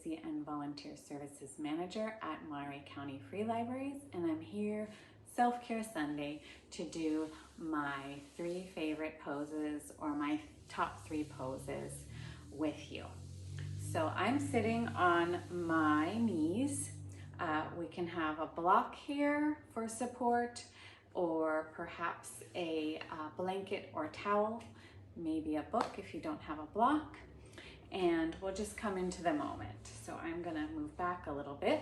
Advocacy and Volunteer Services Manager at Monterey County Free Libraries, and I'm here Self-Care Sunday to do my 3 favorite poses, or my top 3 poses with you. So I'm sitting on my knees. We can have a block here for support, or perhaps a blanket or towel, maybe a book if you don't have a block, and we'll just come into the moment. So I'm gonna move back a little bit,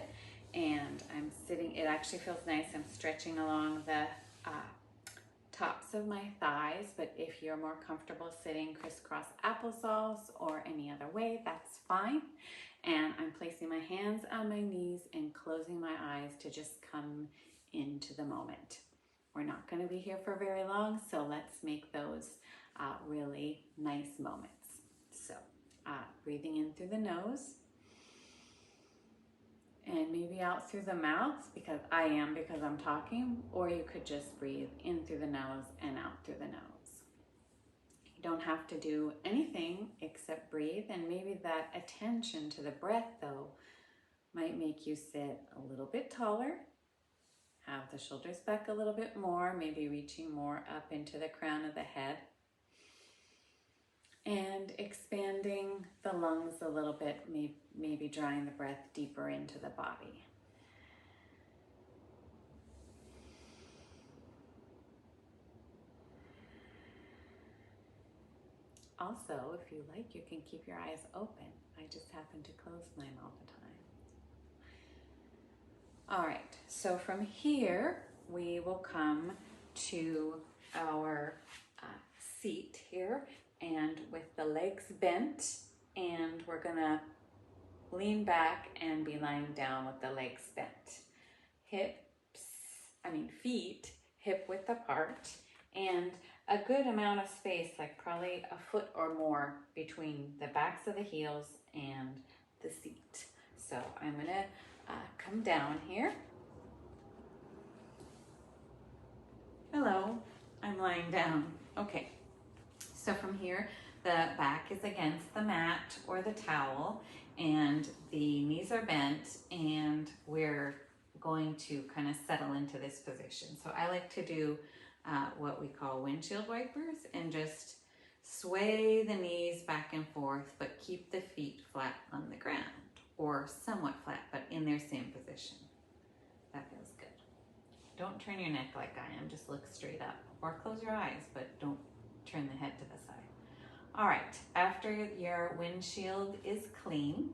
and I'm sitting, it actually feels nice. I'm stretching along the tops of my thighs, but if you're more comfortable sitting crisscross applesauce or any other way, that's fine. And I'm placing my hands on my knees and closing my eyes to just come into the moment. We're not going to be here for very long, so let's make those really nice moments. So breathing in through the nose and maybe out through the mouth, because I'm talking, or you could just breathe in through the nose and out through the nose. You don't have to do anything except breathe, and maybe that attention to the breath though might make you sit a little bit taller. Have the shoulders back a little bit more, maybe reaching more up into the crown of the head. And expanding the lungs a little bit, maybe drawing the breath deeper into the body. Also, if you like, you can keep your eyes open. I just happen to close mine all the time. All right, so from here, we will come to our seat here, and with the legs bent, and we're gonna lean back and be lying down with the legs bent. Feet hip width apart, and a good amount of space, like probably a foot or more between the backs of the heels and the seat. So I'm gonna come down here. Hello, I'm lying down. Okay, so from here, the back is against the mat or the towel, and the knees are bent, and we're going to kind of settle into this position. So I like to do what we call windshield wipers, and just sway the knees back and forth, but keep the feet flat on the ground, or somewhat flat, but in their same position. That feels good. Don't turn your neck like I am, just look straight up, or close your eyes, but don't turn the head to the side. All right, after your windshield is clean,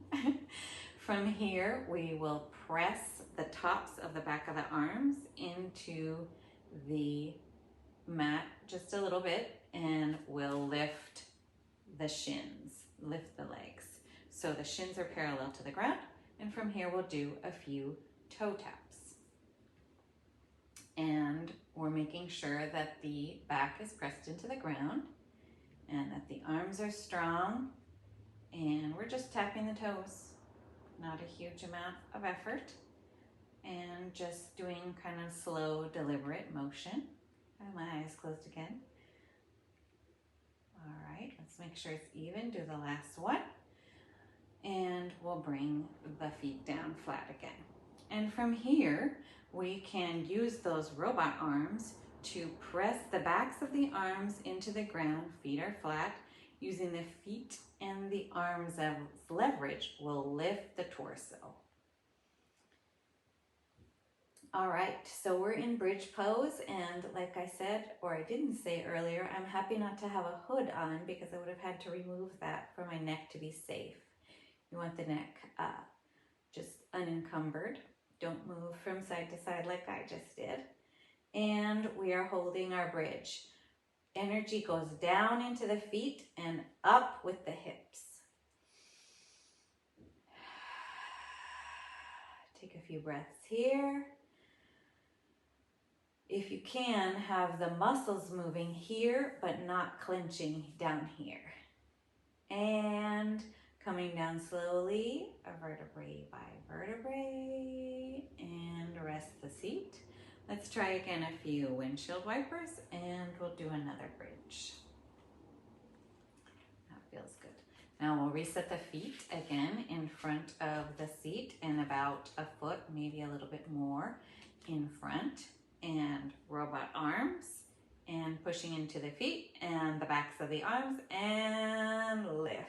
from here we will press the tops of the back of the arms into the mat just a little bit, and we'll lift the shins, lift the legs. So the shins are parallel to the ground, and from here we'll do a few toe taps. And we're making sure that the back is pressed into the ground and that the arms are strong, and we're just tapping the toes. Not a huge amount of effort, and just doing kind of slow, deliberate motion. I have my eyes closed again. All right, let's make sure it's even. Do the last one. And we'll bring the feet down flat again. And from here, we can use those robot arms to press the backs of the arms into the ground. Feet are flat. Using the feet and the arms as leverage, will lift the torso. All right, so we're in bridge pose, and like I said, or I didn't say earlier, I'm happy not to have a hood on because I would have had to remove that for my neck to be safe. You want the neck just unencumbered. Don't move from side to side like I just did. And we are holding our bridge. Energy goes down into the feet and up with the hips. Take a few breaths here. If you can, have the muscles moving here, but not clenching down here. And coming down slowly, vertebrae by vertebrae, and rest the seat. Let's try again a few windshield wipers, and we'll do another bridge. That feels good. Now we'll reset the feet again in front of about a foot, maybe a little bit more in front, and robot arms, and pushing into the feet and the backs of the arms, and lift.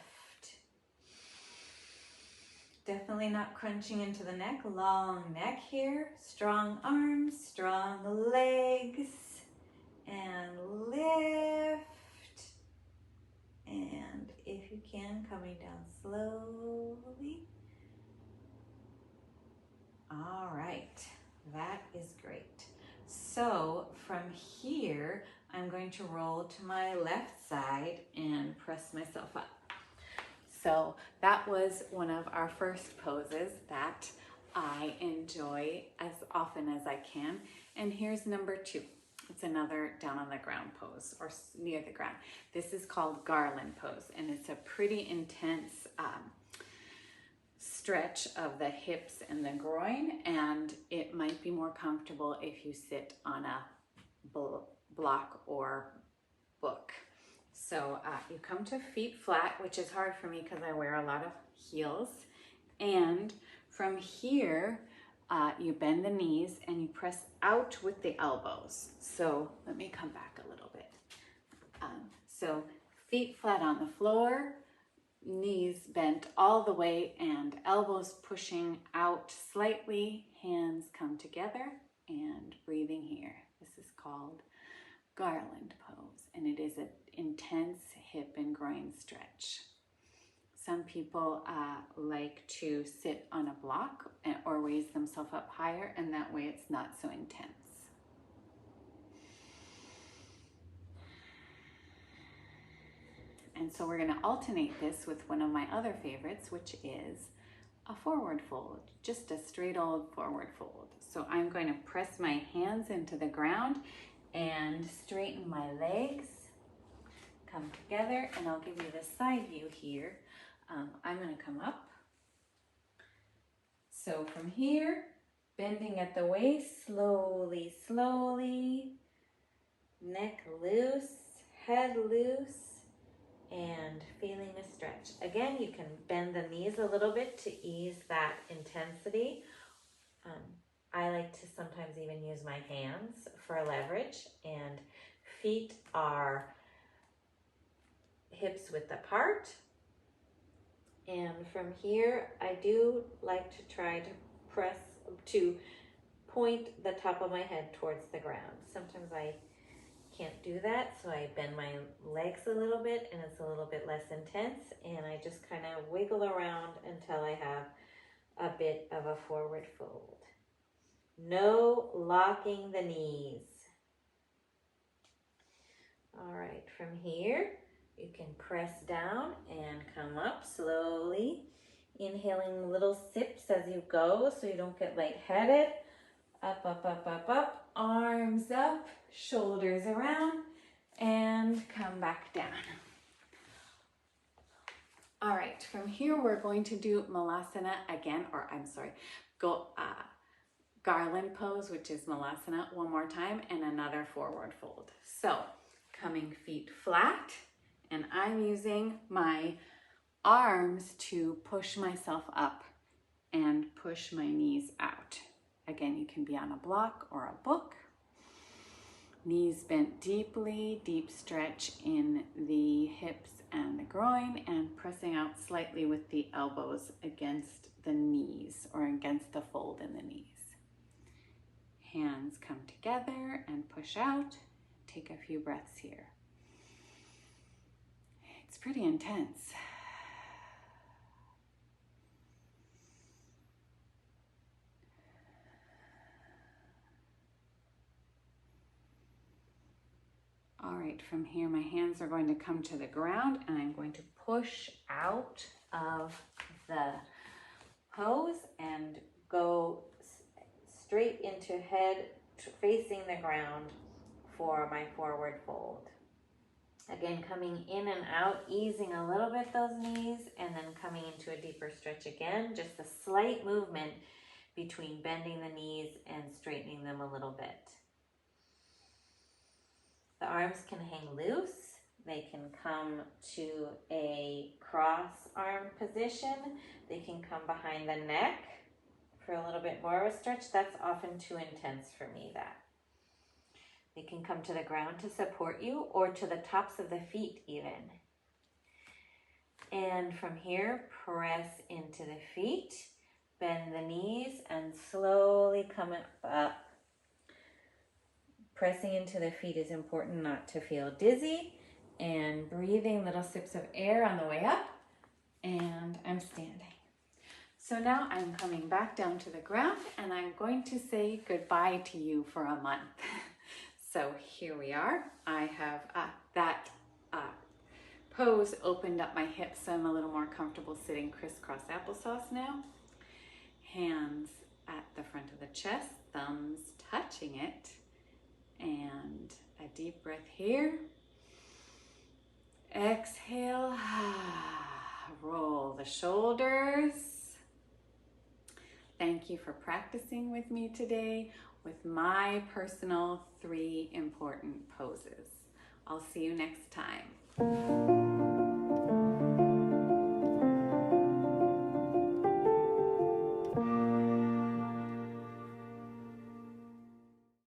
Definitely not crunching into the neck, long neck here, strong arms, strong legs, and lift. And if you can, coming down slowly. All right, that is great. So from here, I'm going to roll to my left side and press myself up. So that was one of our first poses that I enjoy as often as I can. And here's number 2. It's another down on the ground pose, or near the ground. This is called garland pose, and it's a pretty intense stretch of the hips and the groin, and it might be more comfortable if you sit on a block or book. So you come to feet flat, which is hard for me because I wear a lot of heels. And from here, you bend the knees and you press out with the elbows. So let me come back a little bit. So feet flat on the floor, knees bent all the way and elbows pushing out slightly, hands come together and breathing here. This is called garland pose, and it is an intense hip and groin stretch. Some people like to sit on a block or raise themselves up higher, and that way it's not so intense. And so we're going to alternate this with one of my other favorites, which is a forward fold, just a straight old forward fold. So I'm going to press my hands into the ground and straighten my legs, come together, and I'll give you the side view here. I'm going to come up. So from here, bending at the waist, slowly, slowly, neck loose, head loose, and feeling a stretch. Again, you can bend the knees a little bit to ease that intensity. I like to sometimes even use my hands for leverage, and feet are hips width apart. And from here, I do like to try to point the top of my head towards the ground. Sometimes I can't do that, so I bend my legs a little bit and it's a little bit less intense, and I just kind of wiggle around until I have a bit of a forward fold. No locking the knees. All right, from here, you can press down and come up slowly, inhaling little sips as you go so you don't get lightheaded. Up, up, up, up, up, arms up, shoulders around, and come back down. All right, from here we're going to do Malasana again, garland pose, which is Malasana, one more time, and another forward fold. So coming feet flat, and I'm using my arms to push myself up and push my knees out. Again, you can be on a block or a book. Knees bent deeply, deep stretch in the hips and the groin, and pressing out slightly with the elbows against the knees or against the fold in the knees. Hands come together and push out. Take a few breaths here. It's pretty intense. All right, from here, my hands are going to come to the ground and I'm going to push out of the pose and go straight into head facing the ground for my forward fold. Again, coming in and out, easing a little bit those knees, and then coming into a deeper stretch again, just a slight movement between bending the knees and straightening them a little bit. The arms can hang loose. They can come to a cross arm position. They can come behind the neck. for a little bit more of a stretch. That's often too intense for me. That they can come to the ground to support you or to the tops of the feet even. And from here, press into the feet, bend the knees, and slowly come up. Pressing into the feet is important not to feel dizzy, and breathing little sips of air on the way up, and I'm standing. So now I'm coming back down to the ground and I'm going to say goodbye to you for a month. So here we are. I have that pose opened up my hips, so I'm a little more comfortable sitting crisscross applesauce now. Hands at the front of the chest, thumbs touching it, and a deep breath here. Exhale, roll the shoulders. Thank you for practicing with me today with my personal 3 important poses. I'll see you next time.